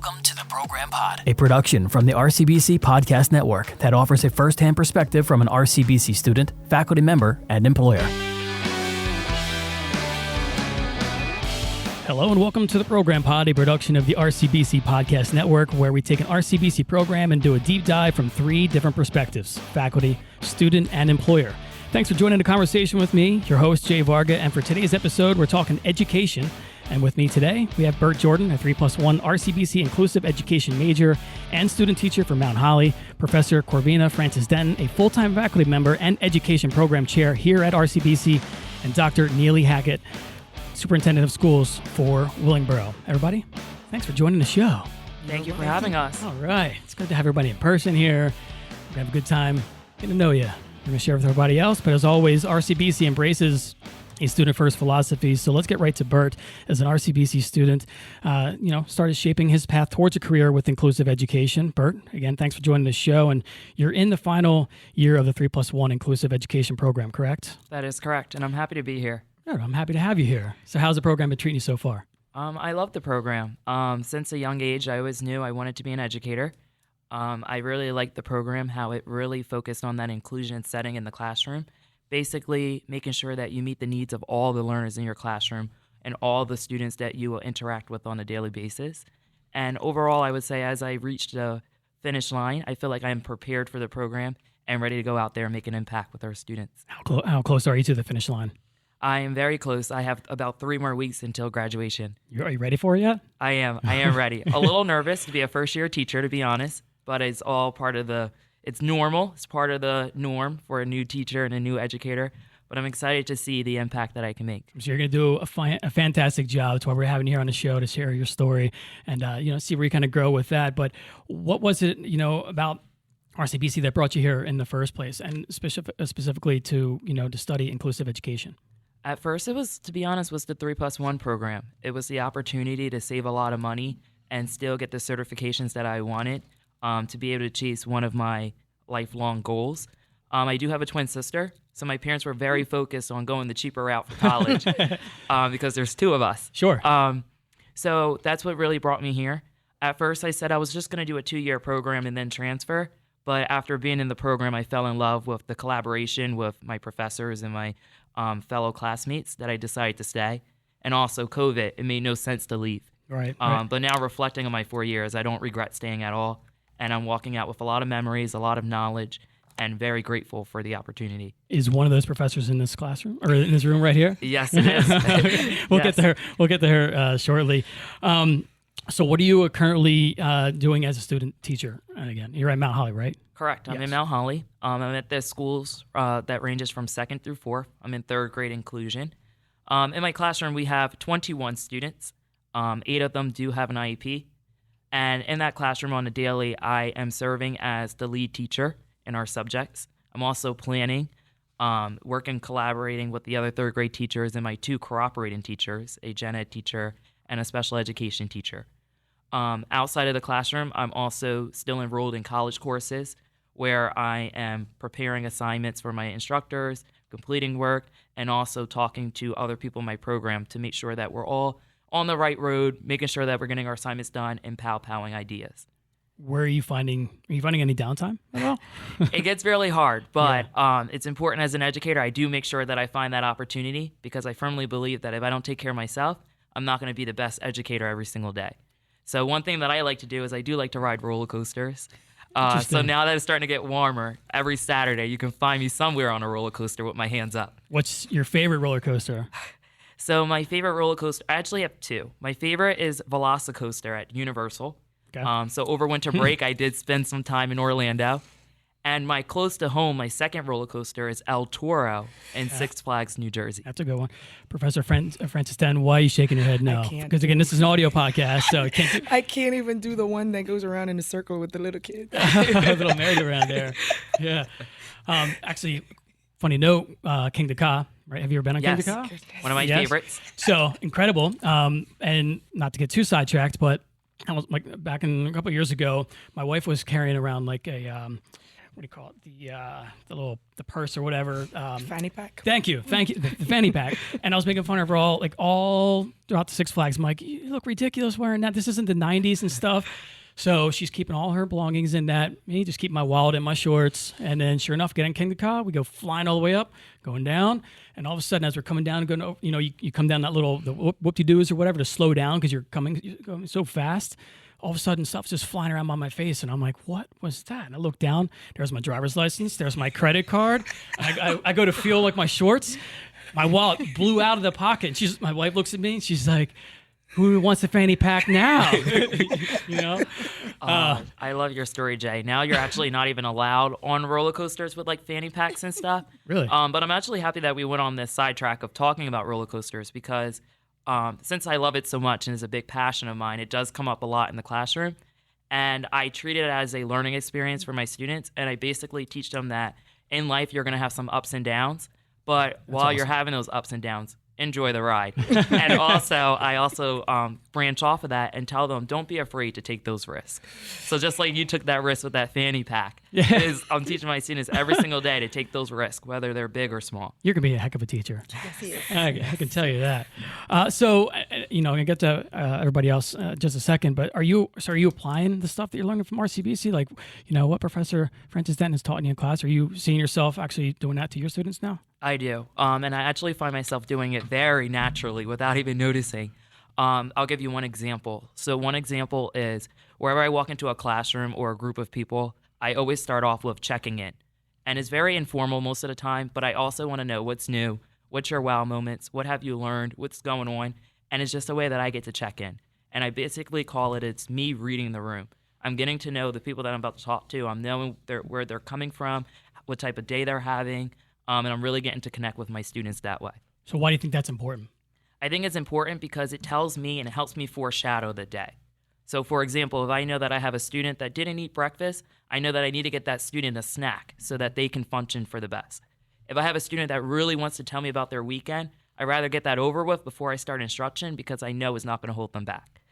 Welcome to the Program Pod, a production from the RCBC Podcast Network that offers a first-hand perspective from an RCBC student, faculty member, and employer. Hello and welcome to the Program Pod, a production of the RCBC Podcast Network, where we take an RCBC program and do a deep dive from three different perspectives: faculty, student, and employer. Thanks for joining the conversation with me, your host, Jay Varga, and for today's episode, we're talking education. And with me today, we have Bert Jordan, a 3+1 RCBC Inclusive Education major and student teacher for Mount Holly, Professor Corvena Francis-Denton, a full-time faculty member and Education Program Chair here at RCBC, and Dr. Neely Hackett, Superintendent of Schools for Willingboro. Everybody, thanks for joining the show. Thank you for having us. All right. It's good to have everybody in person here. We're going to have a good time getting to know you. We're going to share with everybody else, but as always, RCBC embraces a student-first philosophy. So let's get right to Bert. As an RCBC student, started shaping his path towards a career with inclusive education. Bert, again, thanks for joining the show. And you're in the final year of the 3+1 Inclusive Education Program, correct? That is correct, and I'm happy to be here. Good. I'm happy to have you here. So how's the program been treating you so far? I love the program. Since a young age, I always knew I wanted to be an educator. I really liked the program, how it really focused on that inclusion setting in the classroom. Basically, making sure that you meet the needs of all the learners in your classroom and all the students that you will interact with on a daily basis. And overall, I would say as I reached the finish line, I feel like I am prepared for the program and ready to go out there and make an impact with our students. How close are you to the finish line? I am very close. I have about 3 more weeks until graduation. Are you ready for it yet? I am ready. A little nervous to be a first-year teacher, to be honest, but it's all part of it's normal. It's part of the norm for a new teacher and a new educator, but I'm excited to see the impact that I can make. So you're going to do a fantastic job. That's why we're having you here on the show, to share your story and, see where you kind of grow with that. But what was it, about RCBC that brought you here in the first place, and specifically to study inclusive education? At first, it was, to be honest, was the 3+1 program. It was the opportunity to save a lot of money and still get the certifications that I wanted to be able to chase one of my lifelong goals. I do have a twin sister, so my parents were very focused on going the cheaper route for college because there's 2 of us. Sure. So that's what really brought me here. At first, I said I was just going to do a 2-year program and then transfer, but after being in the program, I fell in love with the collaboration with my professors and my fellow classmates that I decided to stay. And also COVID, it made no sense to leave. Right. But now reflecting on my 4 years, I don't regret staying at all. And I'm walking out with a lot of memories, a lot of knowledge, and very grateful for the opportunity. Is one of those professors in this classroom or in this room right here? Yes, it is. We'll get there. We'll get there shortly. So what are you currently doing as a student teacher? And again, you're at Mount Holly, right? Correct. I'm in Mount Holly. I'm at the schools that ranges from 2nd through 4th. I'm in 3rd grade inclusion. In my classroom, we have 21 students. 8 of them do have an IEP. And in that classroom on a daily, I am serving as the lead teacher in our subjects. I'm also planning, working, collaborating with the other 3rd grade teachers and my 2 cooperating teachers, a gen ed teacher and a special education teacher. Outside of the classroom, I'm also still enrolled in college courses where I am preparing assignments for my instructors, completing work, and also talking to other people in my program to make sure that we're all on the right road, making sure that we're getting our assignments done and powwowing ideas. Where are you finding any downtime at all? It gets really hard, but it's important as an educator. I do make sure that I find that opportunity because I firmly believe that if I don't take care of myself, I'm not going to be the best educator every single day. So one thing that I like to do is I do like to ride roller coasters. So now that it's starting to get warmer, every Saturday you can find me somewhere on a roller coaster with my hands up. What's your favorite roller coaster? So my favorite roller coaster, I actually have 2. My favorite is Velocicoaster at Universal. Okay. So over winter break, I did spend some time in Orlando. And my close to home, my second roller coaster is El Toro in Six Flags, New Jersey. That's a good one. Professor Francis-Denton, why are you shaking your head no? Because again, this is an audio podcast, so I can't even do the one that goes around in a circle with the little kids. A little merry-go-round there. Yeah. Actually, funny note, King Ka, right? Have you ever been on King Ka? One of my favorites. So incredible. And not to get too sidetracked, but I was back in a couple of years ago, my wife was carrying around like a what do you call it? The purse or whatever. Fanny pack. Thank you. The fanny pack. And I was making fun of her all throughout the Six Flags. I'm like, you look ridiculous wearing that. This isn't the 90s and stuff. So she's keeping all her belongings in that. Me, just keep my wallet and my shorts. And then sure enough, getting King of the Car, we go flying all the way up, going down. And all of a sudden, as we're coming down, going over, you come down that little, the whoop-de-doos or whatever to slow down because you're going so fast. All of a sudden, stuff's just flying around by my face. And I'm like, what was that? And I look down. There's my driver's license. There's my credit card. I go to feel like my shorts. My wallet blew out of the pocket. And my wife looks at me and she's like, who wants a fanny pack now? I love your story, Jay. Now you're actually not even allowed on roller coasters with like fanny packs and stuff. Really? But I'm actually happy that we went on this sidetrack of talking about roller coasters because since I love it so much and is a big passion of mine, it does come up a lot in the classroom. And I treat it as a learning experience for my students. And I basically teach them that in life you're going to have some ups and downs. But while you're having those ups and downs, enjoy the ride. And I also branch off of that and tell them, don't be afraid to take those risks. So just like you took that risk with that fanny pack, I'm teaching my students every single day to take those risks, whether they're big or small. You're going to be a heck of a teacher. Yes, he is. I can tell you that. So I'm going to get to everybody else just a second, but are you applying the stuff that you're learning from RCBC? Like, what Professor Francis-Denton has taught you in class? Are you seeing yourself actually doing that to your students now? I do. And I actually find myself doing it very naturally without even noticing. I'll give you one example. So one example is wherever I walk into a classroom or a group of people, I always start off with checking in. And it's very informal most of the time, but I also want to know what's new, what's your wow moments, what have you learned, what's going on. And it's just a way that I get to check in. And I basically call it's me reading the room. I'm getting to know the people that I'm about to talk to. I'm knowing where they're coming from, what type of day they're having. And I'm really getting to connect with my students that way. So why do you think that's important? I think it's important because it tells me and it helps me foreshadow the day. So for example, if I know that I have a student that didn't eat breakfast, I know that I need to get that student a snack so that they can function for the best. If I have a student that really wants to tell me about their weekend, I'd rather get that over with before I start instruction because I know it's not going to hold them back.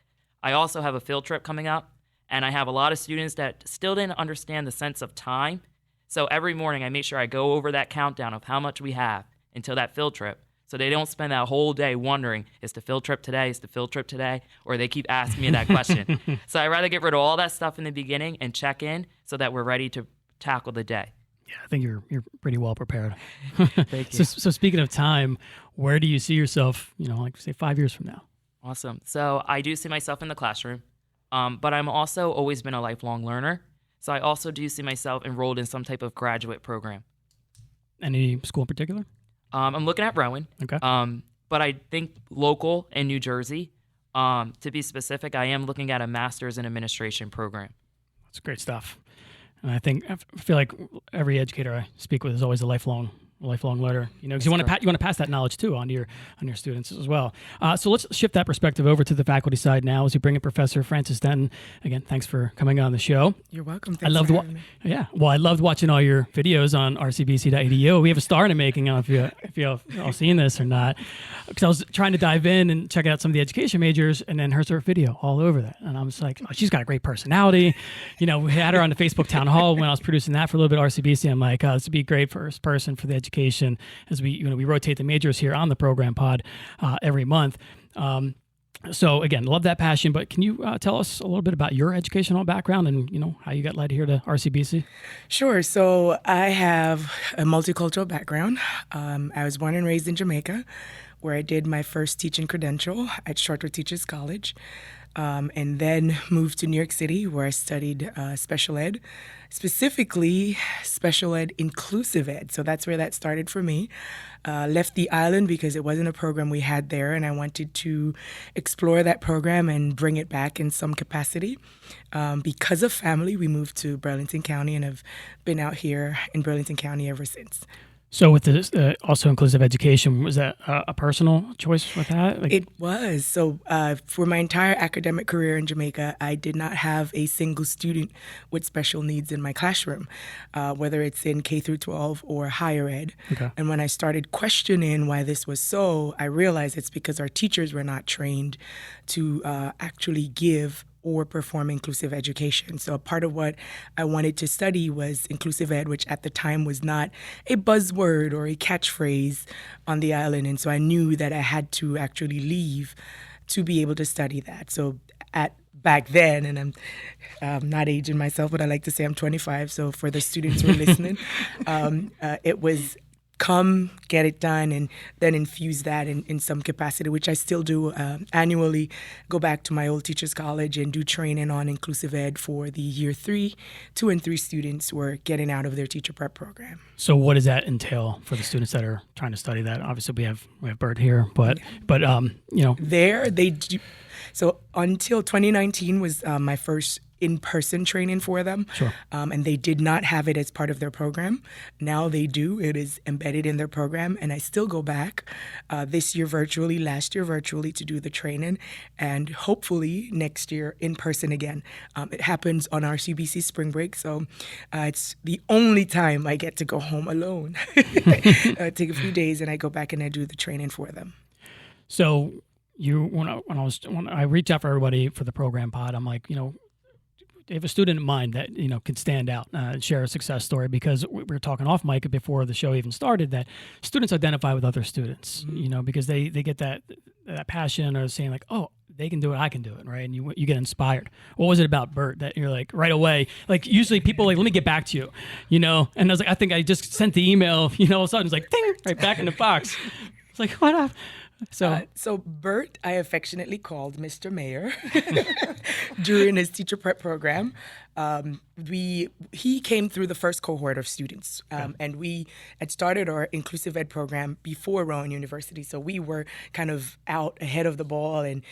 I also have a field trip coming up, and I have a lot of students that still didn't understand the sense of time. So every morning I make sure I go over that countdown of how much we have until that field trip so they don't spend that whole day wondering, is the field trip today, is the field trip today? Or they keep asking me that question. So I'd rather get rid of all that stuff in the beginning and check in so that we're ready to tackle the day. Yeah, I think you're pretty well prepared. Thank you. So speaking of time, where do you see yourself, like say 5 years from now? Awesome. So I do see myself in the classroom, but I'm also always been a lifelong learner. So I also do see myself enrolled in some type of graduate program. Any school in particular? I'm looking at Rowan. Okay. But I think local in New Jersey. To be specific, I am looking at a master's in administration program. That's great stuff. And I feel like every educator I speak with is always a lifelong learner, because you want to pass that knowledge too on your students as well. So let's shift that perspective over to the faculty side now as we bring in Professor Francis-Denton. Again, thanks for coming on the show. You're welcome. I loved watching all your videos on rcbc.edu. We have a star in the making. I don't know if you've all seen this or not, because I was trying to dive in and check out some of the education majors, and then here's her video all over that, and I was like, oh, she's got a great personality. We had her on the Facebook town hall when I was producing that for a little bit at RCBC. I'm like, oh, this would be a great first person for the education as we rotate the majors here on the program pod every month. So again, love that passion, but can you tell us a little bit about your educational background and how you got led here to RCBC? Sure. So I have a multicultural background. I was born and raised in Jamaica, where I did my first teaching credential at Shorter Teachers College. And then moved to New York City, where I studied special ed, specifically special ed inclusive ed. So that's where that started for me. Left the island because it wasn't a program we had there, and I wanted to explore that program and bring it back in some capacity. Because of family, we moved to Burlington County and have been out here in Burlington County ever since. So with this also inclusive education, was that a personal choice with that? It was. So for my entire academic career in Jamaica, I did not have a single student with special needs in my classroom, whether it's in K through 12 or higher ed. Okay. And when I started questioning why this was so, I realized it's because our teachers were not trained to actually give or perform inclusive education. So part of what I wanted to study was inclusive ed, which at the time was not a buzzword or a catchphrase on the island. And so I knew that I had to actually leave to be able to study that. So back then, and I'm not aging myself, but I like to say I'm 25. So for the students who are listening, it was come, get it done, and then infuse that in some capacity, which I still do annually. Go back to my old teachers' college and do training on inclusive ed for the year 2 and 3 students who are getting out of their teacher prep program. So what does that entail for the students that are trying to study that? Obviously, we have Bert here, but there they do. So until 2019 was my first in-person training for them. Sure. And they did not have it as part of their program. Now they do. It is embedded in their program. And I still go back this year virtually, last year virtually to do the training, and hopefully next year in person again. It happens on RCBC spring break, so it's the only time I get to go home alone. Take a few days and I go back and I do the training for them. So when I reach out for everybody for the program pod, I'm like, they have a student in mind that can stand out and share a success story, because we were talking off mic before the show even started that students identify with other students, because they get that passion, or saying like, oh, they can do it, I can do it, right? And you get inspired. What was it about Bert that you're like right away? Like usually people like, let me get back to you, and I was like, I think I just sent the email, all of a sudden it's like ding, right back in the box. It's like, what up? So Bert, I affectionately called Mr. Mayor during his teacher prep program. He came through the first cohort of students, and we had started our inclusive ed program before Rowan University. So we were kind of out ahead of the ball, and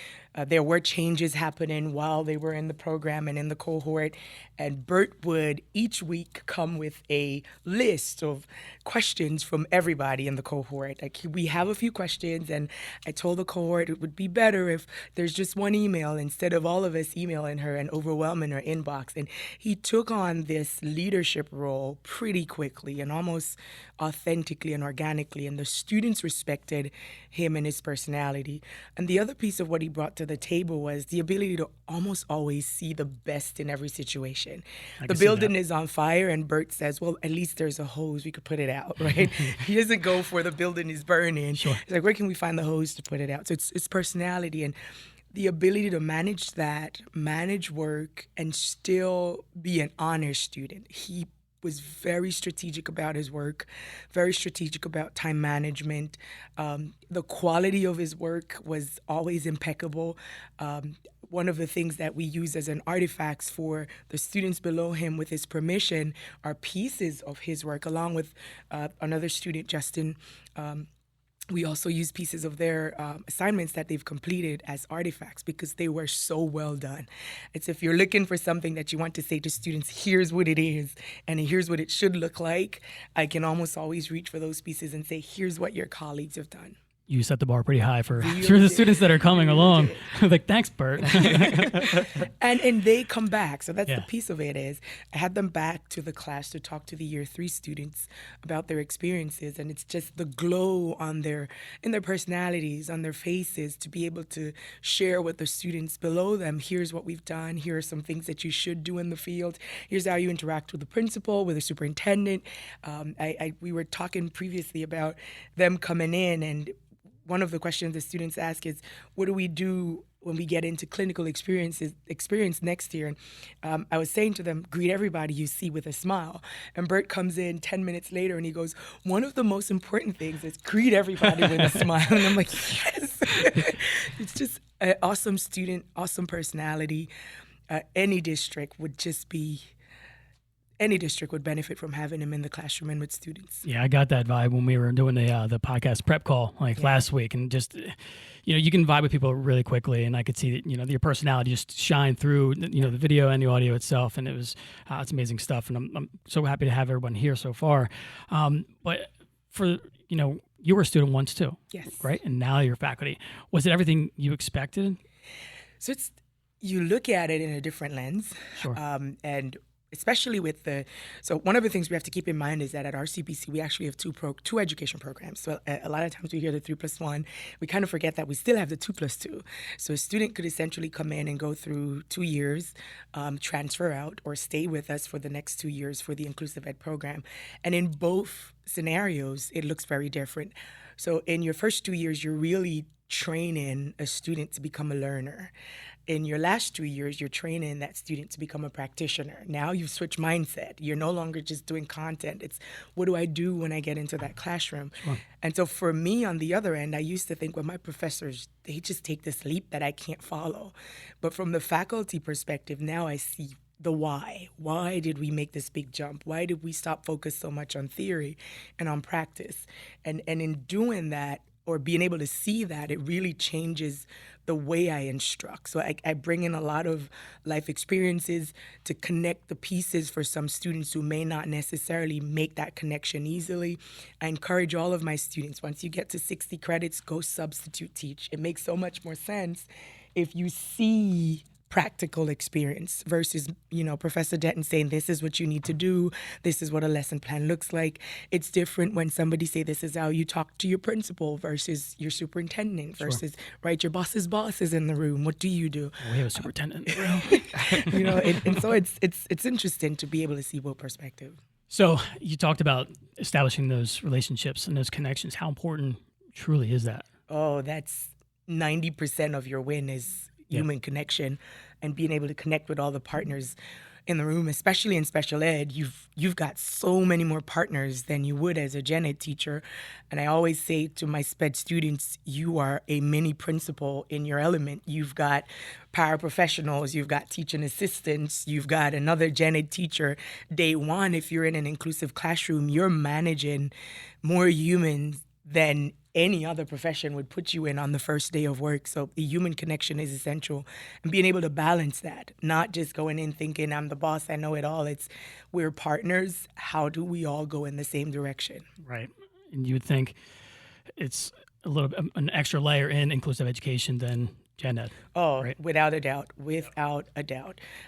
there were changes happening while they were in the program and in the cohort. And Bert would each week come with a list of questions from everybody in the cohort. Like, we have a few questions, and I told the cohort it would be better if there's just one email instead of all of us emailing her and overwhelming her inbox. And he took on this leadership role pretty quickly and almost authentically and organically, and the students respected him and his personality. And the other piece of what he brought to the table was the ability to almost always see the best in every situation. The building is on fire, and Bert says, well, at least there's a hose, we could put it out, right? He doesn't go for the building is burning. Sure. He's like, where can we find the hose to put it out? So it's personality and the ability to manage that, manage work, and still be an honor student. He was very strategic about his work, very strategic about time management. The quality of his work was always impeccable. One of the things that we use as an artifacts for the students below him, with his permission, are pieces of his work, along with another student, Justin. We also use pieces of their assignments that they've completed as artifacts, because they were so well done. It's if you're looking for something that you want to say to students, here's what it is, and here's what it should look like, I can almost always reach for those pieces and say, here's what your colleagues have done. You set the bar pretty high for the students that are coming along. Like, thanks, Bert. and they come back. So that's the piece of it is I had them back to the class to talk to the year 3 students about their experiences. And it's just the glow in their personalities, on their faces, to be able to share with the students below them. Here's what we've done. Here are some things that you should do in the field. Here's how you interact with the principal, with the superintendent. We were talking previously about them coming in, and one of the questions the students ask is, what do we do when we get into clinical experience next year? And I was saying to them, greet everybody you see with a smile. And Bert comes in 10 minutes later and he goes, one of the most important things is greet everybody with a smile. And I'm like, yes. It's just an awesome student, awesome personality. Any district would benefit from having him in the classroom and with students. Yeah, I got that vibe when we were doing the podcast prep call last week, and just you can vibe with people really quickly, and I could see that your personality just shine through the video and the audio itself, and it was it's amazing stuff, and I'm so happy to have everyone here so far. But for you were a student once too, yes, right? And now you're faculty. Was it everything you expected? So you look at it in a different lens, sure, and especially with so one of the things we have to keep in mind is that at RCBC, we actually have two education programs. So a lot of times we hear the 3+1. We kind of forget that we still have the 2+2. So a student could essentially come in and go through 2 years, transfer out, or stay with us for the next 2 years for the inclusive ed program. And in both scenarios, it looks very different. So in your first 2 years, you're really training a student to become a learner. In your last 2 years, you're training that student to become a practitioner. Now you've switched mindset. You're no longer just doing content. It's what do I do when I get into that classroom? Sure. And so for me, on the other end, I used to think, well, my professors, they just take this leap that I can't follow. But from the faculty perspective, now I see the why. Why did we make this big jump? Why did we stop focus so much on theory and on practice? And in doing that, or being able to see that, it really changes the way I instruct. So I bring in a lot of life experiences to connect the pieces for some students who may not necessarily make that connection easily. I encourage all of my students, once you get to 60 credits, go substitute teach. It makes so much more sense if you see practical experience versus, Professor Denton saying, this is what you need to do. This is what a lesson plan looks like. It's different when somebody say, this is how you talk to your principal versus your superintendent versus, right, your boss's boss is in the room. What do you do? We have a superintendent in the room. And so it's interesting to be able to see both perspective. So you talked about establishing those relationships and those connections. How important truly is that? Oh, that's 90% of your win is human connection and being able to connect with all the partners in the room, especially in special ed. You've got so many more partners than you would as a gen ed teacher. And I always say to my sped students, you are a mini principal in your element. You've got paraprofessionals, you've got teaching assistants, you've got another gen ed teacher. Day one, if you're in an inclusive classroom, you're managing more humans than any other profession would put you in on the first day of work. So the human connection is essential, and being able to balance that, not just going in thinking I'm the boss, I know it all. It's we're partners. How do we all go in the same direction? Right. And you would think it's a little bit an extra layer in inclusive education than gen ed. Oh, right? Without a doubt.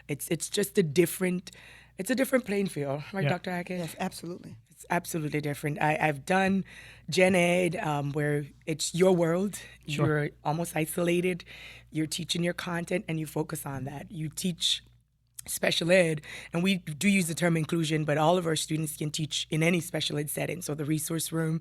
It's just a different playing field, right, Dr. Hackett? Yes, absolutely. It's absolutely different. I've done gen ed where it's your world. Sure. You're almost isolated. You're teaching your content and you focus on that. You teach special ed, and we do use the term inclusion, but all of our students can teach in any special ed setting. So the resource room,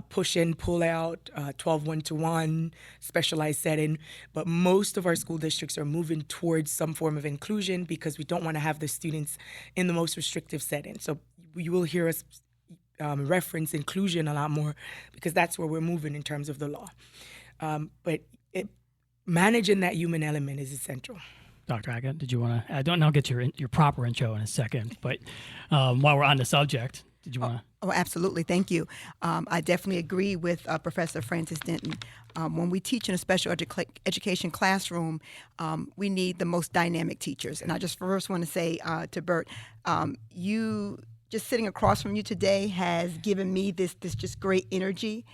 push in, pull out, 12 one-to-one, specialized setting. But most of our school districts are moving towards some form of inclusion because we don't want to have the students in the most restrictive setting. So you will hear us reference inclusion a lot more because that's where we're moving in terms of the law. But managing that human element is essential. Dr. Hackett, did you want to? I'll get your proper intro in a second, but while we're on the subject, did you want to? Oh, absolutely. Thank you. I definitely agree with Professor Francis-Denton. When we teach in a special education classroom, we need the most dynamic teachers. And I just first want to say to Bert, you just sitting across from you today has given me this just great energy.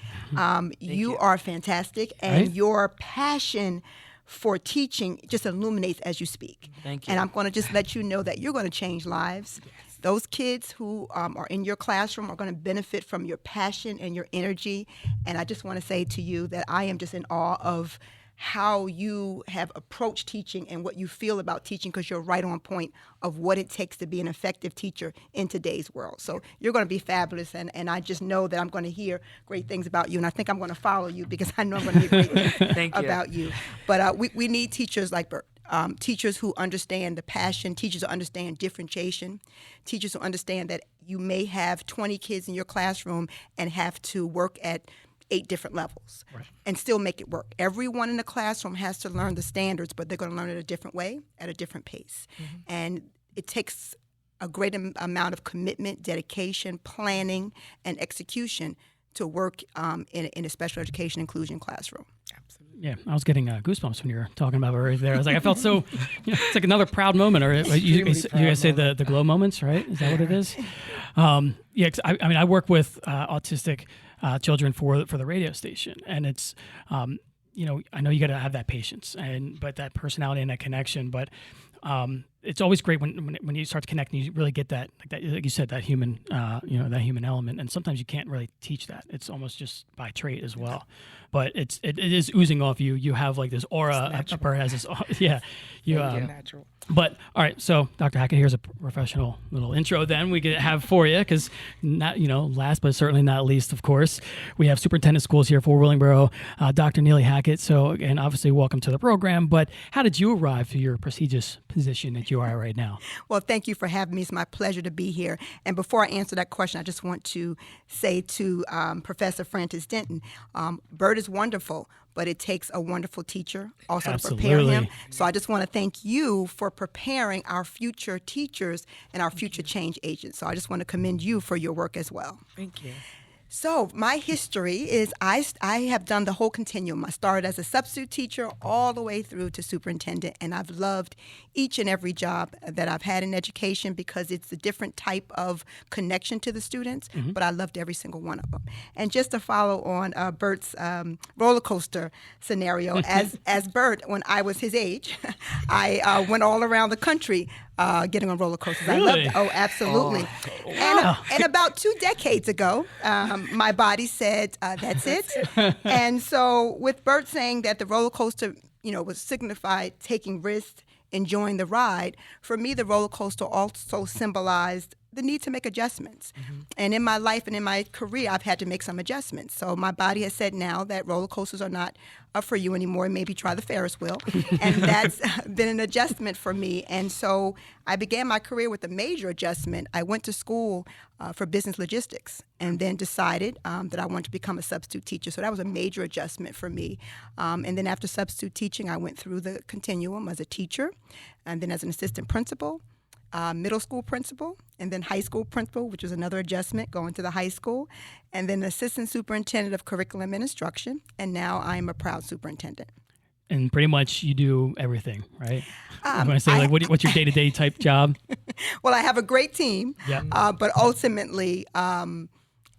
You are fantastic, and right? Your passion for teaching just illuminates as you speak. Thank you. And I'm going to just let you know that you're going to change lives. Yes. Those kids who are in your classroom are going to benefit from your passion and your energy. And I just want to say to you that I am just in awe of how you have approached teaching and what you feel about teaching, because you're right on point of what it takes to be an effective teacher in today's world. So you're going to be fabulous, and I just know that I'm going to hear great things about you, and I think I'm going to follow you because I know I'm going to hear great things about you. But we need teachers like Bert. Teachers who understand the passion, teachers who understand differentiation, teachers who understand that you may have 20 kids in your classroom and have to work at 8 different levels, right, and still make it work. Everyone in the classroom has to learn the standards, but they're going to learn it a different way, at a different pace. Mm-hmm. And it takes a great amount of commitment, dedication, planning, and execution to work in a special education inclusion classroom. Absolutely. Yeah, I was getting goosebumps when you were talking about it right there. I was like, I felt so, it's like another proud moment. Or you guys say the glow moments, right? Is that what it is? Yeah, 'cause I work with autistic children for the radio station, and it's, I know you got to have that patience but that personality and that connection. But It's always great when you start to connect and you really get that, like you said, that human, that human element. And sometimes you can't really teach that. It's almost just by trait as well. But it is oozing off you. You have like this aura. Bert has this, Natural. But all right, so Dr. Hackett, here's a professional little intro then we could have for you, because not, last but certainly not least, of course, we have Superintendent Schools here for Willingboro, Dr. Neely Hackett. So again, obviously welcome to the program, but how did you arrive to your prestigious position that you are right now? Well, thank you for having me. It's my pleasure to be here. And before I answer that question, I just want to say to Professor Francis-Denton, Bert is wonderful, but it takes a wonderful teacher also to prepare him. So I just want to thank you for preparing our future teachers and our future change agents. So I just want to commend you for your work as well. Thank you. So my history is I have done the whole continuum. I started as a substitute teacher all the way through to superintendent, and I've loved each and every job that I've had in education because it's a different type of connection to the students, but I loved every single one of them. And just to follow on Bert's roller coaster scenario, as Bert, when I was his age, I went all around the country getting on roller coasters. Really? I loved it. Oh, absolutely. And about 2 decades ago, my body said, that's it. And so with Bert saying that the roller coaster, was signified taking risks, enjoying the ride, for me, the roller coaster also symbolized the need to make adjustments. And in my life and in my career, I've had to make some adjustments. So my body has said now that roller coasters are not for you anymore. Maybe try the Ferris wheel. And that's been an adjustment for me. And so I began my career with a major adjustment. I went to school for business logistics and then decided that I wanted to become a substitute teacher. So that was a major adjustment for me. And then after substitute teaching, I went through the continuum as a teacher and then as an assistant principal, middle school principal, and then high school principal, which was another adjustment, going to the high school, and then assistant superintendent of curriculum and instruction, and now I'm a proud superintendent. And pretty much you do everything, right? I'm going to say, what's your day-to-day type job? Well, I have a great team, Yep. But ultimately,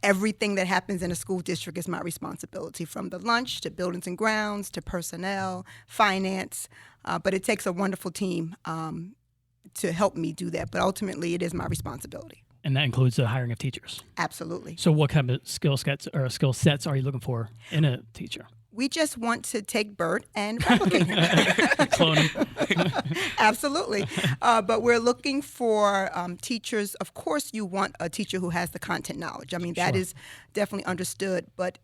everything that happens in a school district is my responsibility, from the lunch to buildings and grounds to personnel, finance, but it takes a wonderful team to help me do that. But ultimately, it is my responsibility. And that includes the hiring of teachers. Absolutely. So what kind of skill sets are you looking for in a teacher? We just want to take Bert and replicate him. Clone him. Absolutely. But we're looking for teachers. Of course, you want a teacher who has the content knowledge. I mean, that is definitely understood. But,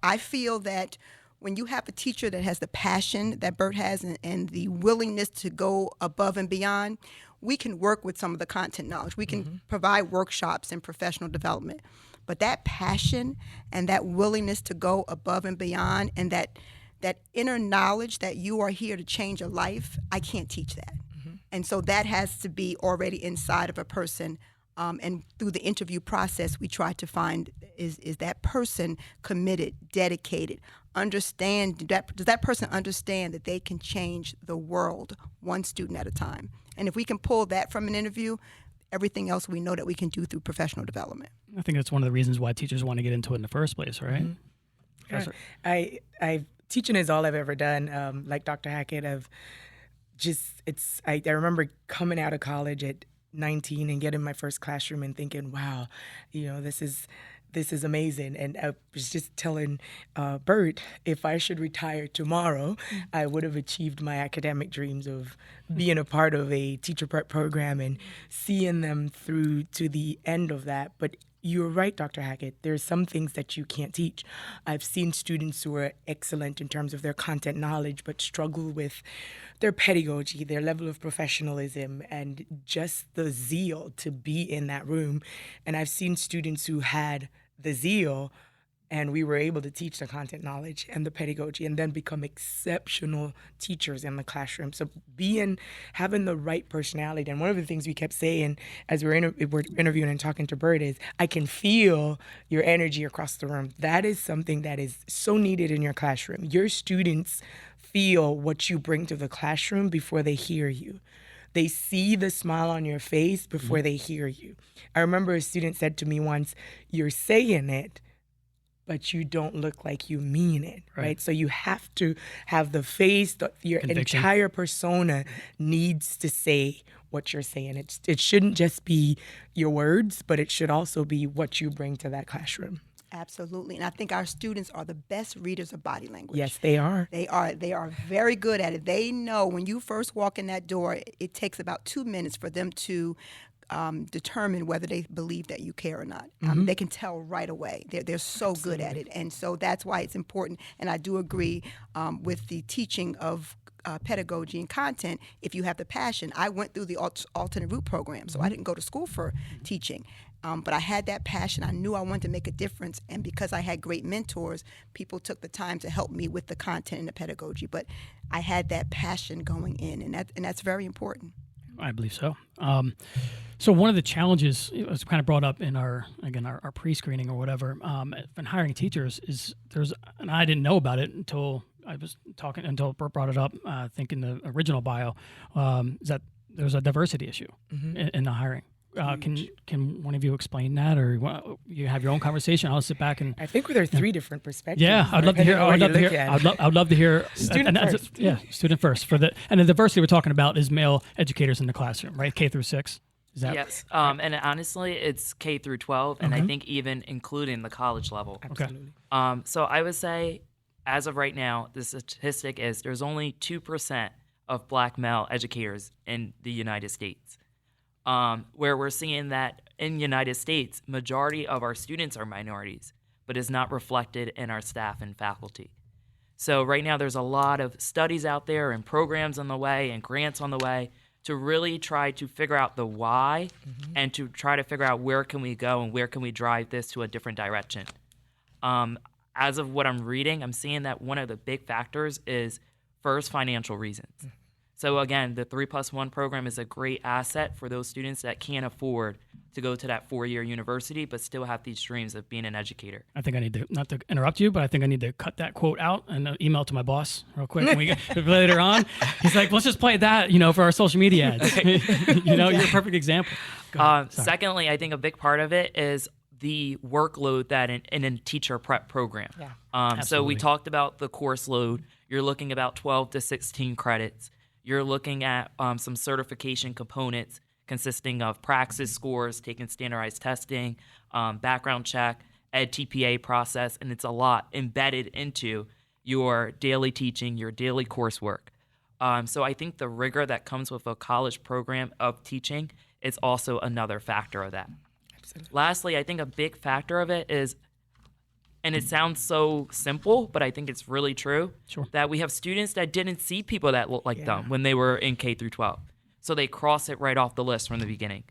I feel that when you have a teacher that has the passion that Bert has and the willingness to go above and beyond, we can work with some of the content knowledge. We can provide workshops and professional development. But that passion and that willingness to go above and beyond and that inner knowledge that you are here to change a life, I can't teach that. And so that has to be already inside of a person. And through the interview process, we try to find is that person committed, dedicated, does that person understand that they can change the world one student at a time? And if we can pull that from an interview, everything else we know that we can do through professional development. I think that's one of the reasons why teachers want to get into it in the first place, right? Teaching is all I've ever done. Like Dr. Hackett, I remember coming out of college at 19 and getting my first classroom and thinking, wow, this is amazing. And I was just telling Bert, if I should retire tomorrow, I would have achieved my academic dreams of being a part of a teacher prep program and seeing them through to the end of that. But you're right, Dr. Hackett. There's some things that you can't teach. I've seen students who are excellent in terms of their content knowledge, but struggle with their pedagogy, their level of professionalism, and just the zeal to be in that room. And I've seen students who had the zeal, and we were able to teach the content knowledge and the pedagogy and then become exceptional teachers in the classroom. So having the right personality. And one of the things we kept saying as we're interviewing and talking to Bert is, I can feel your energy across the room. That is something that is so needed in your classroom. Your students feel what you bring to the classroom before they hear you. They see the smile on your face before they hear you. I remember a student said to me once, you're saying it, but you don't look like you mean it, right? So you have to have the face, your Conviction. entire persona needs to say what you're saying. It shouldn't just be your words, but it should also be what you bring to that classroom. Absolutely. And I think our students are the best readers of body language. Yes, they are. They are very good at it. They know when you first walk in that door, it takes about 2 minutes for them to determine whether they believe that you care or not. They can tell right away. They're so good at it. And so that's why it's important. And I do agree with the teaching of pedagogy and content. If you have the passion, I went through the alternate route program, so I didn't go to school for teaching. But I had that passion. I knew I wanted to make a difference. And because I had great mentors, people took the time to help me with the content and the pedagogy. But I had that passion going in, and that's very important. I believe so. So one of the challenges, it was kind of brought up in our pre-screening or whatever, in hiring teachers is and I didn't know about it until Bert brought it up, I think in the original bio, is that there's a diversity issue in the hiring. Can one of you explain that, or you have your own conversation? I'll sit back and. I think there are 3 different perspectives. Yeah, I'd love to hear. I'd love to hear. Student first. Yeah, student first and the diversity we're talking about is male educators in the classroom, right? K through 6. Is that yes? And honestly, it's K through 12, and I think even including the college level. Absolutely. So I would say, as of right now, the statistic is there's only 2% of Black male educators in the United States. Where we're seeing that in the United States, majority of our students are minorities, but is not reflected in our staff and faculty. So right now there's a lot of studies out there and programs on the way and grants on the way to really try to figure out the why and to try to figure out where can we go and where can we drive this to a different direction. As of what I'm reading, I'm seeing that one of the big factors is first financial reasons. So again, the 3+1 program is a great asset for those students that can't afford to go to that 4-year university, but still have these dreams of being an educator. I think I need to, not to interrupt you, but I think I need to cut that quote out and email to my boss real quick when we get later on. He's like, let's just play that, for our social media ads. You're a perfect example. Secondly, I think a big part of it is the workload that in a teacher prep program. Yeah. So we talked about the course load. You're looking about 12 to 16 credits. You're looking at some certification components consisting of praxis scores, taking standardized testing, background check, TPA process, and it's a lot embedded into your daily teaching, your daily coursework. So I think the rigor that comes with a college program of teaching is also another factor of that. Absolutely. Lastly, I think a big factor of it is, and it sounds so simple, but I think it's really true, that we have students that didn't see people that look like them when they were in K through 12. So they cross it right off the list from the beginning.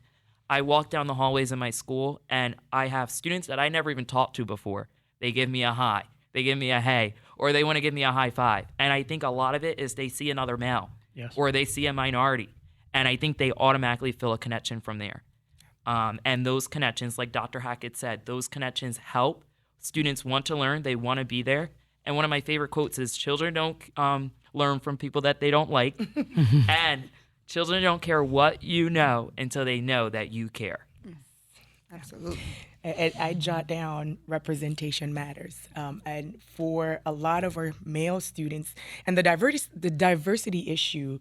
I walk down the hallways in my school, and I have students that I never even talked to before. They give me a hi, they give me a hey, or they want to give me a high five. And I think a lot of it is they see another male, or they see a minority, and I think they automatically feel a connection from there. And those connections, like Dr. Hackett said, those connections help. Students want to learn. They want to be there. And one of my favorite quotes is, children don't learn from people that they don't like. And children don't care what you know until they know that you care. Absolutely. I jot down representation matters. And for a lot of our male students, and the diversity issue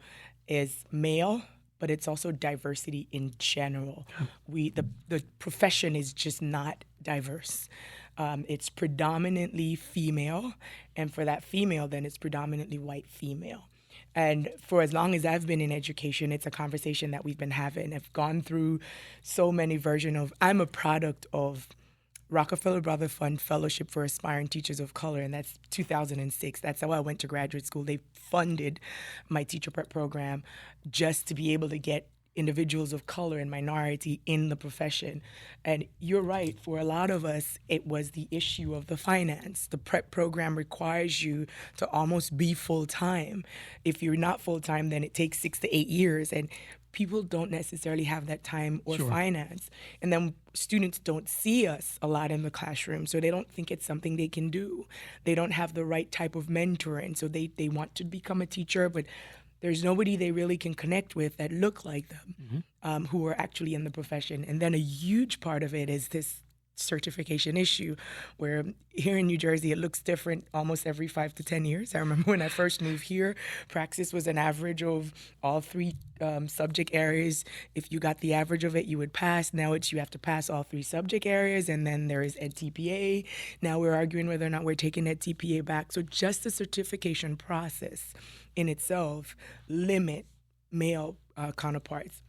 is male, but it's also diversity in general. The profession is just not diverse. It's predominantly female, and for that female, then it's predominantly white female. And for as long as I've been in education, it's a conversation that we've been having. I've gone through so many versions of, I'm a product of Rockefeller Brother Fund Fellowship for Aspiring Teachers of Color, and that's 2006. That's how I went to graduate school. They funded my teacher prep program just to be able to get individuals of color and minority in the profession. And you're right, for a lot of us, it was the issue of the finance. The prep program requires you to almost be full-time. If you're not full-time, then it takes 6 to 8 years, and people don't necessarily have that time or finance. And then students don't see us a lot in the classroom, so they don't think it's something they can do. They don't have the right type of mentoring, so they want to become a teacher, but there's nobody they really can connect with that look like them, who are actually in the profession. And then a huge part of it is this certification issue, where here in New Jersey, it looks different almost every 5 to 10 years. I remember when I first moved here, praxis was an average of all 3 subject areas. If you got the average of it, you would pass. Now it's you have to pass all 3 subject areas, and then there is Ed TPA. Now we're arguing whether or not we're taking Ed TPA back. So just the certification process in itself limit male counterparts.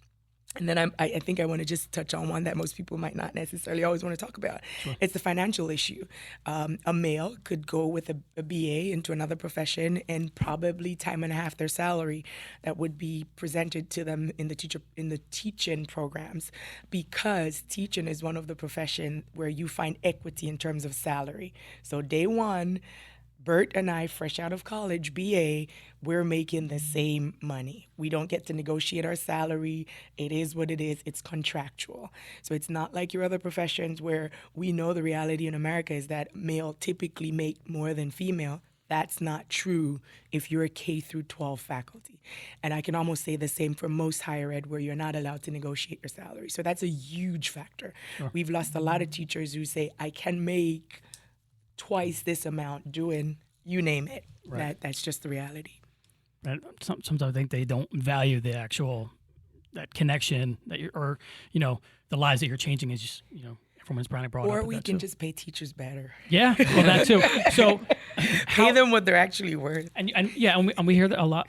And then I think I want to just touch on one that most people might not necessarily always want to talk about. Sure. It's the financial issue. A male could go with a BA into another profession and probably time and a half their salary that would be presented to them in the teaching programs, because teaching is one of the professions where you find equity in terms of salary. So day one, Bert and I, fresh out of college, BA, we're making the same money. We don't get to negotiate our salary. It is what it is. It's contractual. So it's not like your other professions where we know the reality in America is that male typically make more than female. That's not true if you're a K through 12 faculty. And I can almost say the same for most higher ed, where you're not allowed to negotiate your salary. So that's a huge factor. Sure. We've lost a lot of teachers who say, I can make twice this amount doing you name it. Right. That's just the reality. And sometimes I think they don't value the actual that connection that the lives that you're changing is just everyone's brought up. Or we can just pay teachers better. Yeah, well, that too. So pay them what they're actually worth. And we hear that a lot.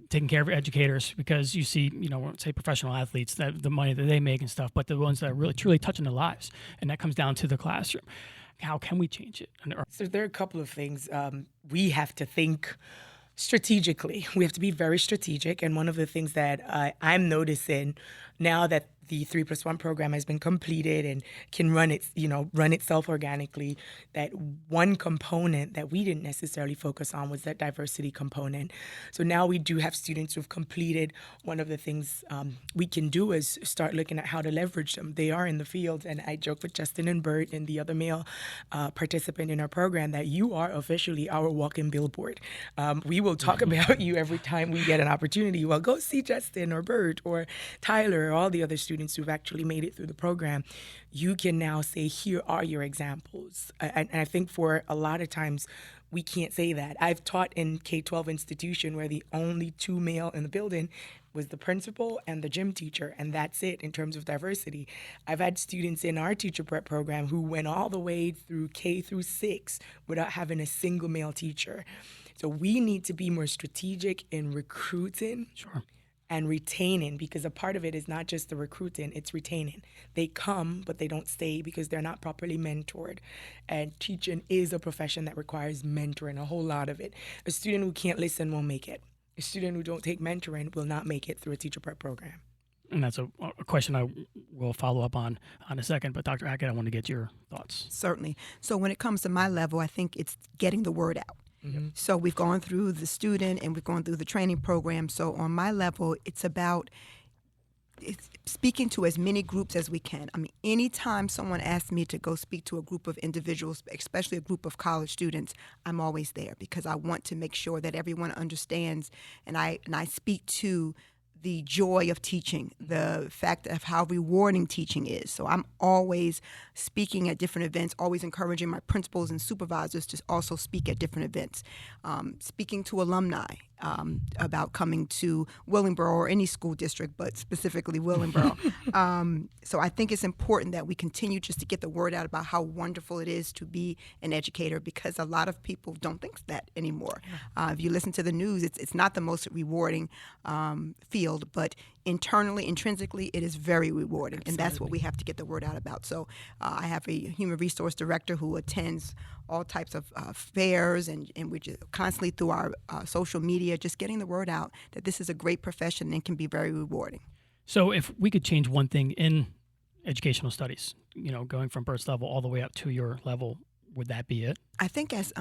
Taking care of educators, because you see say professional athletes, that the money that they make and stuff, but the ones that are really truly touching their lives, and that comes down to the classroom. How can we change it? So there are a couple of things. We have to think strategically. We have to be very strategic. And one of the things that I'm noticing now that the 3+1 program has been completed and can run itself organically, that one component that we didn't necessarily focus on was that diversity component. So now we do have students who've completed. One of the things we can do is start looking at how to leverage them. They are in the field, and I joke with Justin and Bert and the other male participant in our program that you are officially our walking billboard. We will talk about you every time we get an opportunity. Well, go see Justin or Bert or Tyler or all the other students who've actually made it through the program. You can now say, here are your examples. And I think for a lot of times, we can't say that. I've taught in K-12 institution where the only 2 male in the building was the principal and the gym teacher, and that's it in terms of diversity. I've had students in our teacher prep program who went all the way through K through 6 without having a single male teacher. So we need to be more strategic in recruiting. Sure. And retaining, because a part of it is not just the recruiting, it's retaining. They come, but they don't stay because they're not properly mentored. And teaching is a profession that requires mentoring, a whole lot of it. A student who can't listen won't make it. A student who don't take mentoring will not make it through a teacher prep program. And that's a question I will follow up on a second. But Dr. Hackett, I want to get your thoughts. Certainly. So when it comes to my level, I think it's getting the word out. Mm-hmm. So we've gone through the student and we've gone through the training program. So on my level, it's about speaking to as many groups as we can. I mean, anytime someone asks me to go speak to a group of individuals, especially a group of college students, I'm always there because I want to make sure that everyone understands, and I speak to the joy of teaching, the fact of how rewarding teaching is. So I'm always speaking at different events, always encouraging my principals and supervisors to also speak at different events, speaking to alumni about coming to Willingboro or any school district, but specifically Willingboro. So I think it's important that we continue just to get the word out about how wonderful it is to be an educator, because a lot of people don't think that anymore. If you listen to the news, it's not the most rewarding field, but internally, intrinsically, it is very rewarding. Absolutely. And that's what we have to get the word out about. So I have a human resource director who attends all types of fairs, and we're just constantly through our social media, just getting the word out that this is a great profession and can be very rewarding. So if we could change one thing in educational studies, going from Bert's level all the way up to your level, would that be it? I think as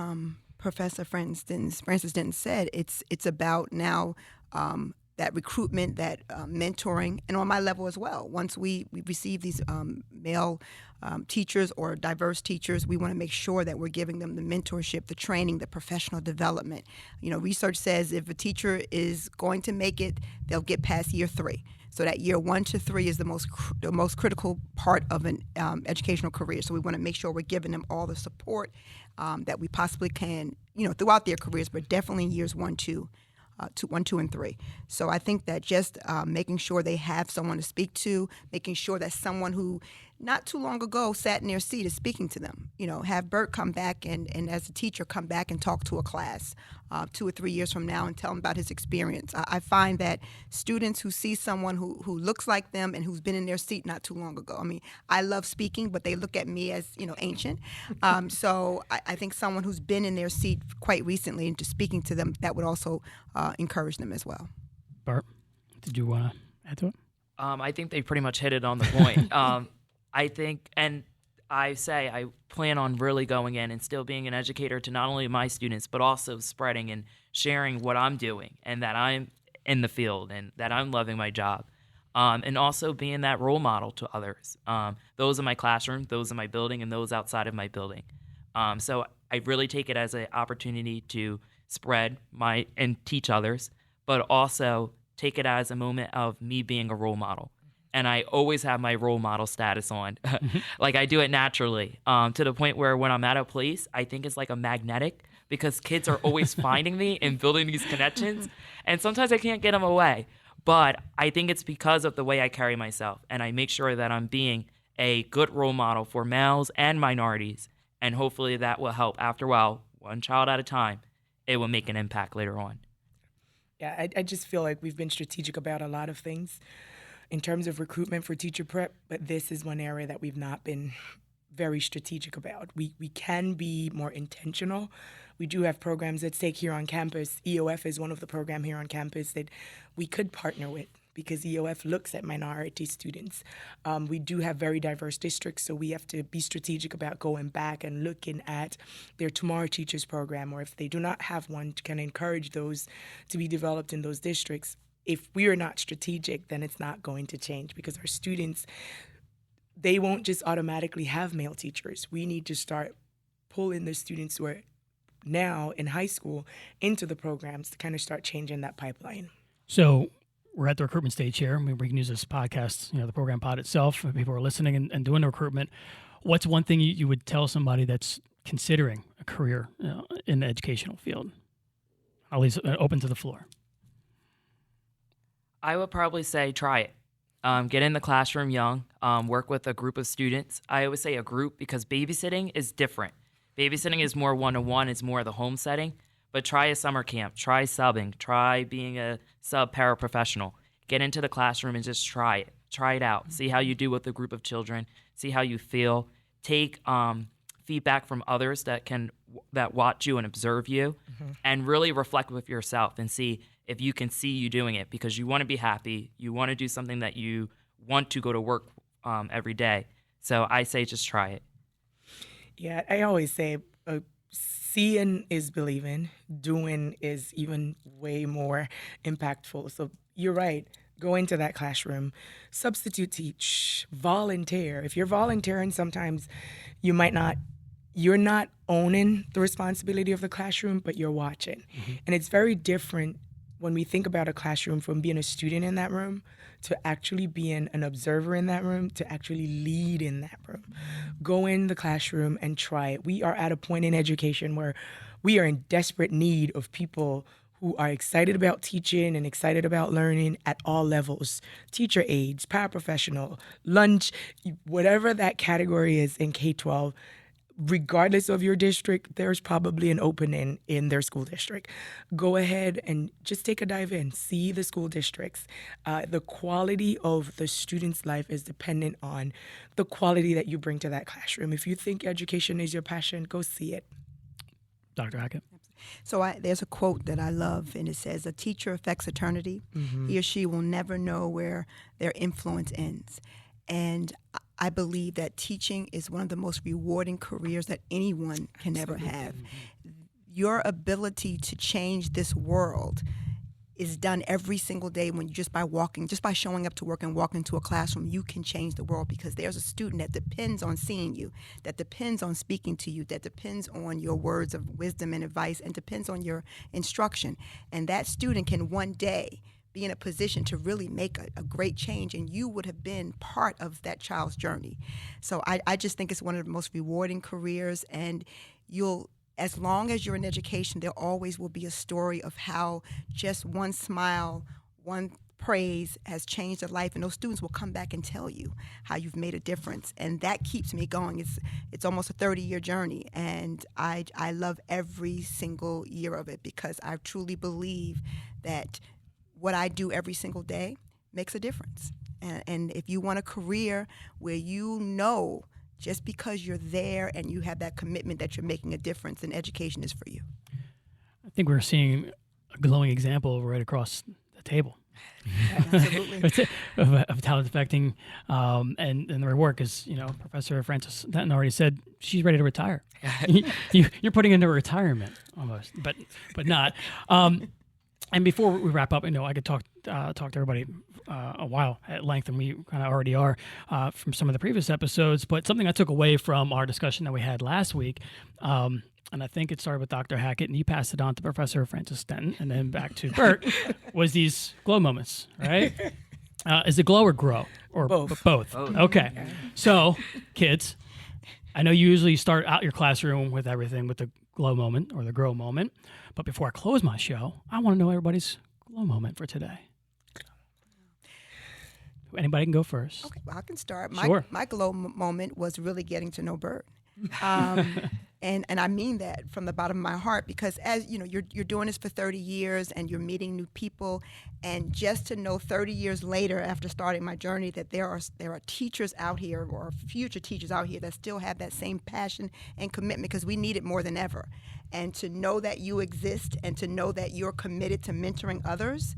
Professor Francis-Denton said, it's about now that recruitment, that mentoring, and on my level as well. Once we receive these male teachers or diverse teachers, we want to make sure that we're giving them the mentorship, the training, the professional development. Research says if a teacher is going to make it, they'll get past year 3. So that year 1 to 3 is the most critical part of an educational career. So we want to make sure we're giving them all the support that we possibly can, throughout their careers, but definitely years 1, 2, 2, and 3. So I think that just making sure they have someone to speak to, making sure that someone who not too long ago sat in their seat is speaking to them. Have Bert come back and as a teacher come back and talk to a class 2 or 3 years from now and tell them about his experience. I find that students who see someone who looks like them and who's been in their seat not too long ago. I mean, I love speaking, but they look at me as, ancient. So I think someone who's been in their seat quite recently and just speaking to them, that would also encourage them as well. Bert, did you want to add to it? I think they pretty much hit it on the point. I think, and I plan on really going in and still being an educator to not only my students, but also spreading and sharing what I'm doing and that I'm in the field and that I'm loving my job. And also being that role model to others. Those in my classroom, those in my building, and those outside of my building. So I really take it as an opportunity to spread and teach others, but also take it as a moment of me being a role model. And I always have my role model status on. Like I do it naturally to the point where when I'm at a place, I think it's like a magnetic because kids are always finding me and building these connections. And sometimes I can't get them away. But I think it's because of the way I carry myself. And I make sure that I'm being a good role model for males and minorities. And hopefully that will help after a while, one child at a time, it will make an impact later on. Yeah, I just feel like we've been strategic about a lot of things in terms of recruitment for teacher prep, but this is one area that we've not been very strategic about. We can be more intentional. We do have programs at stake here on campus. EOF is one of the programs here on campus that we could partner with because EOF looks at minority students. We do have very diverse districts, so we have to be strategic about going back and looking at their Tomorrow Teachers program, or if they do not have one, can encourage those to be developed in those districts. If we are not strategic, then it's not going to change because our students, they won't just automatically have male teachers. We need to start pulling the students who are now in high school into the programs to kind of start changing that pipeline. So we're at the recruitment stage here. I mean, we can use this podcast, the program pod itself, if people are listening and doing the recruitment. What's one thing you would tell somebody that's considering a career in the educational field? I'll leave it open to the floor. I would probably say try it. Get in the classroom young, work with a group of students. I always say a group because babysitting is different. Babysitting is more one-to-one, it's more the home setting. But try a summer camp, try subbing, try being a sub-paraprofessional. Get into the classroom and just try it. Try it out. See how you do with a group of children. See how you feel. Take feedback from others that watch you and observe you, and really reflect with yourself and see if you can see you doing it because you want to be happy. You want to do something that you want to go to work every day. So I say just try it. Yeah, I always say seeing is believing. Doing is even way more impactful. So you're right. Go into that classroom, substitute teach, volunteer. If you're volunteering, sometimes you're not owning the responsibility of the classroom, but you're watching. And it's very different when we think about a classroom from being a student in that room to actually being an observer in that room to actually lead in that room. Go in the classroom and try it. We are at a point in education where we are in desperate need of people who are excited about teaching and excited about learning at all levels. Teacher aides, paraprofessional, lunch, whatever that category is in K-12, regardless of your district, there's probably an opening in their school district. Go ahead and just take a dive in. See the school districts. The quality of the student's life is dependent on the quality that you bring to that classroom. If you think education is your passion, go see it. Dr. Hackett. So there's a quote that I love, and it says, "A teacher affects eternity. He or she will never know where their influence ends." And I believe that teaching is one of the most rewarding careers that anyone can ever have. Your ability to change this world is done every single day when you just by showing up to work and walking into a classroom, you can change the world because there's a student that depends on seeing you, that depends on speaking to you, that depends on your words of wisdom and advice, and depends on your instruction. And that student can one day be in a position to really make a great change, and you would have been part of that child's journey. So I just think it's one of the most rewarding careers, and as long as you're in education, there always will be a story of how just one smile, one praise has changed a life, and those students will come back and tell you how you've made a difference, and that keeps me going. It's almost a 30-year journey, and I love every single year of it, because I truly believe that what I do every single day makes a difference. And if you want a career where you know just because you're there and you have that commitment that you're making a difference, then education is for you. I think we're seeing a glowing example right across the table. Absolutely. of talent affecting and the reward, because Professor Francis-Denton already said she's ready to retire. You're putting into retirement almost, but not. And before we wrap up, I could talk to everybody a while at length, and we kind of already are from some of the previous episodes. But something I took away from our discussion that we had last week, and I think it started with Dr. Hackett, and you passed it on to Professor Francis-Denton, and then back to Bert, was these glow moments, right? Is it glow or grow? Or both? Okay. Yeah. So, kids, I know you usually start out your classroom with everything with the glow moment or the grow moment, but before I close my show, I want to know everybody's glow moment for today. Anybody can go first. Okay, well, I can start. Sure. My glow moment was really getting to know Bert. And I mean that from the bottom of my heart, because as you're doing this for 30 years and you're meeting new people, and just to know 30 years later after starting my journey that there are teachers out here, or future teachers out here, that still have that same passion and commitment, because we need it more than ever. And to know that you exist and to know that you're committed to mentoring others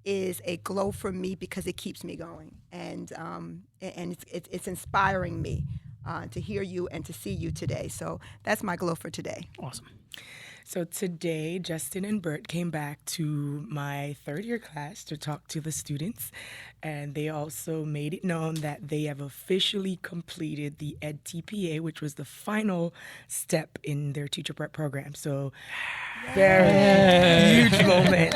is a glow for me, because it keeps me going, and it's inspiring me to hear you and to see you today. So that's my glow for today. Awesome. So today, Justin and Bert came back to my third-year class to talk to the students, and they also made it known that they have officially completed the EdTPA, which was the final step in their teacher prep program. So very huge moment.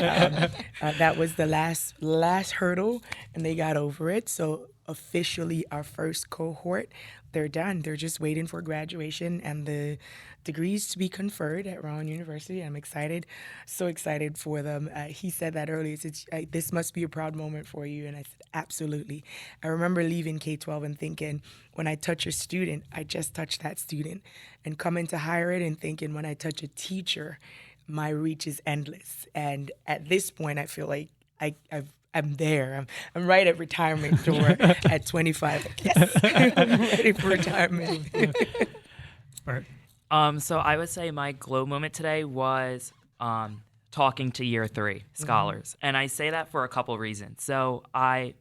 That was the last hurdle, and they got over it. So officially, our first cohort, they're done. They're just waiting for graduation and the degrees to be conferred at Rowan University. I'm excited, so excited for them. He said that earlier. This must be a proud moment for you. And I said, absolutely. I remember leaving K-12 and thinking, when I touch a student, I just touched that student. And coming to higher ed and thinking, when I touch a teacher, my reach is endless. And at this point, I feel like I'm there. I'm right at retirement door at 25. Yes, I'm ready for retirement. Bert. So I would say my glow moment today was talking to year 3 scholars. Mm-hmm. And I say that for a couple reasons. So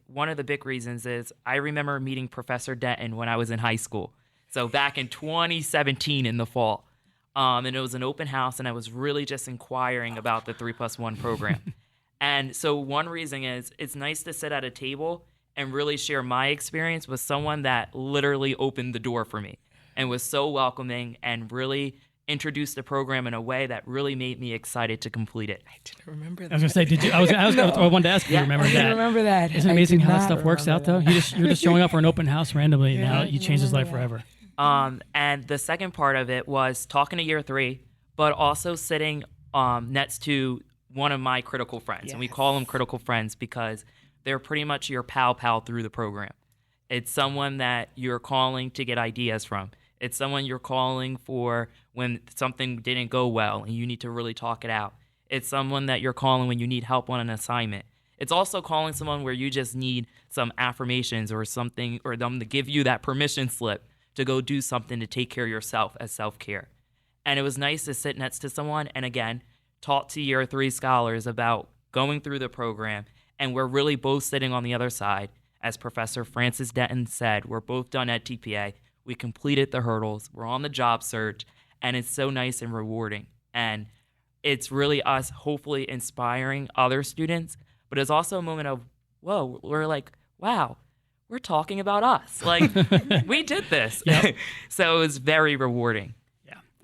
one of the big reasons is I remember meeting Professor Denton when I was in high school. So back in 2017 in the fall. And it was an open house, and I was really just inquiring about the 3+1 program. And so one reason is it's nice to sit at a table and really share my experience with someone that literally opened the door for me and was so welcoming and really introduced the program in a way that really made me excited to complete it. I didn't remember that. I was going to say, did you? I wanted to ask if you remember that. I didn't remember that. Isn't it amazing how that stuff works out, though? You're just showing up for an open house randomly, and now you change his life forever. And the second part of it was talking to year 3, but also sitting next to one of my critical friends. Yes. And we call them critical friends because they're pretty much your pal through the program. It's someone that you're calling to get ideas from. It's someone you're calling for when something didn't go well and you need to really talk it out. It's someone that you're calling when you need help on an assignment. It's also calling someone where you just need some affirmations or something, or them to give you that permission slip to go do something to take care of yourself as self-care. And it was nice to sit next to someone and, again, talk to year 3 scholars about going through the program. And we're really both sitting on the other side. As Professor Francis-Denton said, we're both done at TPA. We completed the hurdles. We're on the job search. And it's so nice and rewarding. And it's really us hopefully inspiring other students. But it's also a moment of, whoa, we're like, wow, we're talking about us. Like, we did this. Yep. So it was very rewarding.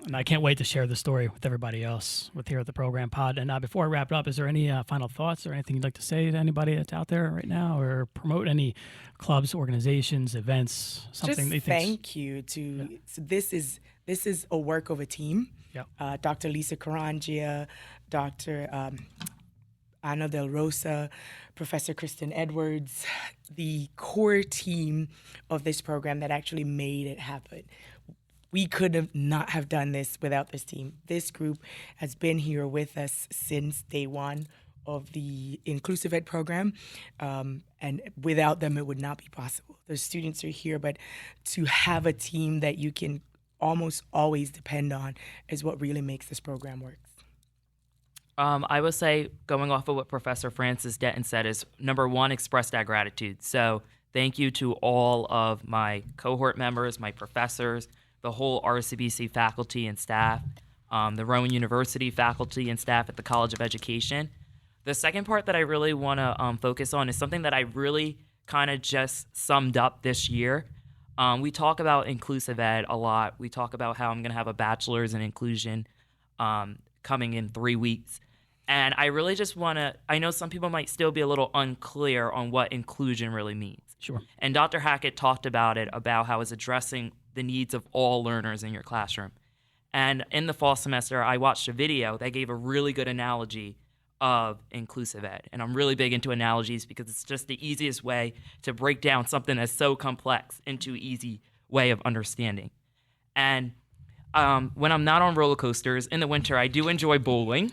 And I can't wait to share the story with everybody else here at the Program Pod. And before I wrap it up, is there any final thoughts or anything you'd like to say to anybody that's out there right now, or promote any clubs, organizations, events, something Just that you think? thank you to. So this is a work of a team. Yeah. Dr. Lisa Karangia, Dr. Ana Del Rosa, Professor Kristen Edwards, the core team of this program that actually made it happen. We could have not have done this without this team. This group has been here with us since day one of the Inclusive Ed program, and without them, it would not be possible. The students are here, but to have a team that you can almost always depend on is what really makes this program work. I would say, going off of what Professor Francis-Denton said, is number one, express that gratitude. So thank you to all of my cohort members, my professors, the whole RCBC faculty and staff, the Rowan University faculty and staff at the College of Education. The second part that I really want to focus on is something that I really kind of just summed up this year. We talk about inclusive ed a lot. We talk about how I'm going to have a bachelor's in inclusion coming in 3 weeks. And I really just want to, I know some people might still be a little unclear on what inclusion really means. Sure. And Dr. Hackett talked about it, about how it's addressing the needs of all learners in your classroom. And in the fall semester, I watched a video that gave a really good analogy of inclusive ed. And I'm really big into analogies because it's just the easiest way to break down something that's so complex into an easy way of understanding. And when I'm not on roller coasters in the winter, I do enjoy bowling.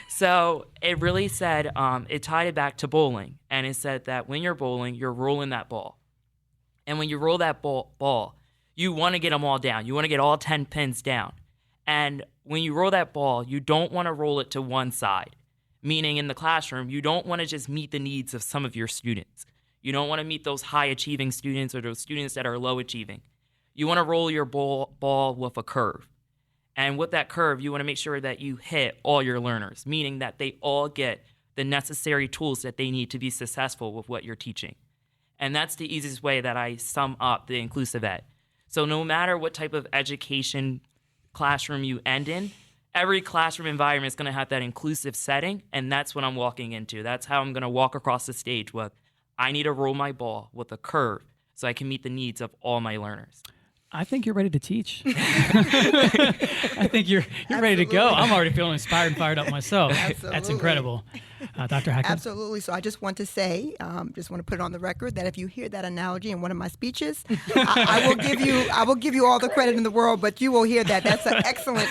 So it really said, it tied it back to bowling. And it said that when you're bowling, you're rolling that ball. And when you roll that ball, you want to get them all down. You want to get all 10 pins down. And when you roll that ball, you don't want to roll it to one side. Meaning in the classroom, you don't want to just meet the needs of some of your students. You don't want to meet those high-achieving students or those students that are low-achieving. You want to roll your ball with a curve. And with that curve, you want to make sure that you hit all your learners, meaning that they all get the necessary tools that they need to be successful with what you're teaching. And that's the easiest way that I sum up the inclusive ed. So no matter what type of education classroom you end in, every classroom environment is going to have that inclusive setting, and that's what I'm walking into. That's how I'm going to walk across the stage with, I need to roll my ball with a curve so I can meet the needs of all my learners. I think you're ready to teach. I think you're ready to go. I'm already feeling inspired and fired up myself. Absolutely. That's incredible. Dr. Hackett? Absolutely. So I just want to say, just want to put it on the record that if you hear that analogy in one of my speeches, I will give you all the credit in the world, but you will hear that. That's an excellent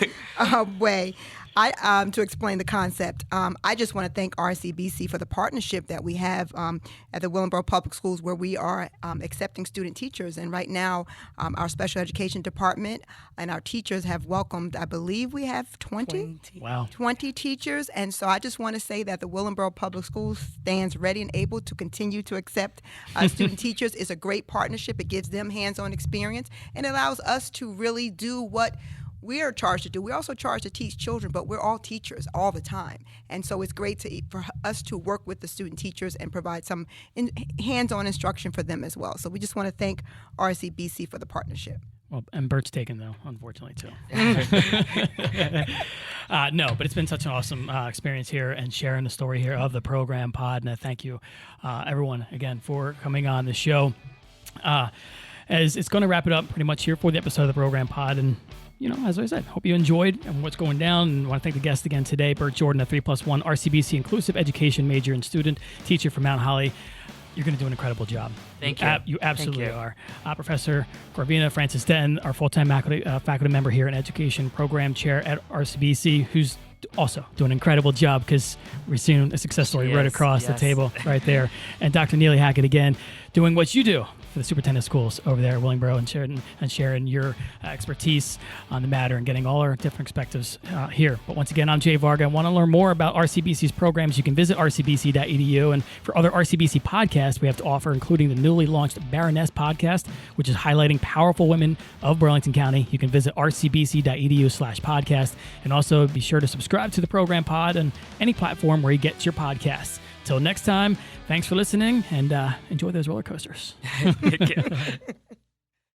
way. To explain the concept, I just want to thank RCBC for the partnership that we have at the Willingboro Public Schools, where we are accepting student teachers. And right now, our special education department and our teachers have welcomed, I believe we have 20 teachers. And so I just want to say that the Willingboro Public Schools stands ready and able to continue to accept student teachers. It's a great partnership. It gives them hands-on experience and allows us to really do what we are charged to do. We're also charged to teach children, but we're all teachers all the time. And so it's great for us to work with the student teachers and provide some hands-on instruction for them as well. So we just want to thank RCBC for the partnership. Well, and Bert's taken, though, unfortunately, too. No, but it's been such an awesome experience here and sharing the story here of the Program Pod. And I thank you, everyone, again, for coming on the show. As it's going to wrap it up pretty much here for the episode of the Program Pod. And as I said, hope you enjoyed and what's going down. And I want to thank the guest again today, Bert Jordan, a 3+1 RCBC Inclusive Education major and student teacher from Mount Holly. You're going to do an incredible job. Thank you. You absolutely are. Professor Corvena Francis-Denton, our full-time faculty member here in Education Program Chair at RCBC, who's also doing an incredible job because we're seeing a success story right across the table right there. And Dr. Neely Hackett, again, doing what you do for the superintendent schools over there at Willingboro and sharing your expertise on the matter and getting all our different perspectives here. But once again, I'm Jay Varga. I want to learn more about RCBC's programs. You can visit rcbc.edu. And for other RCBC podcasts we have to offer, including the newly launched Baroness podcast, which is highlighting powerful women of Burlington County, you can visit rcbc.edu/podcast. And also be sure to subscribe to the Program Pod on any platform where you get your podcasts. Till next time, thanks for listening and enjoy those roller coasters.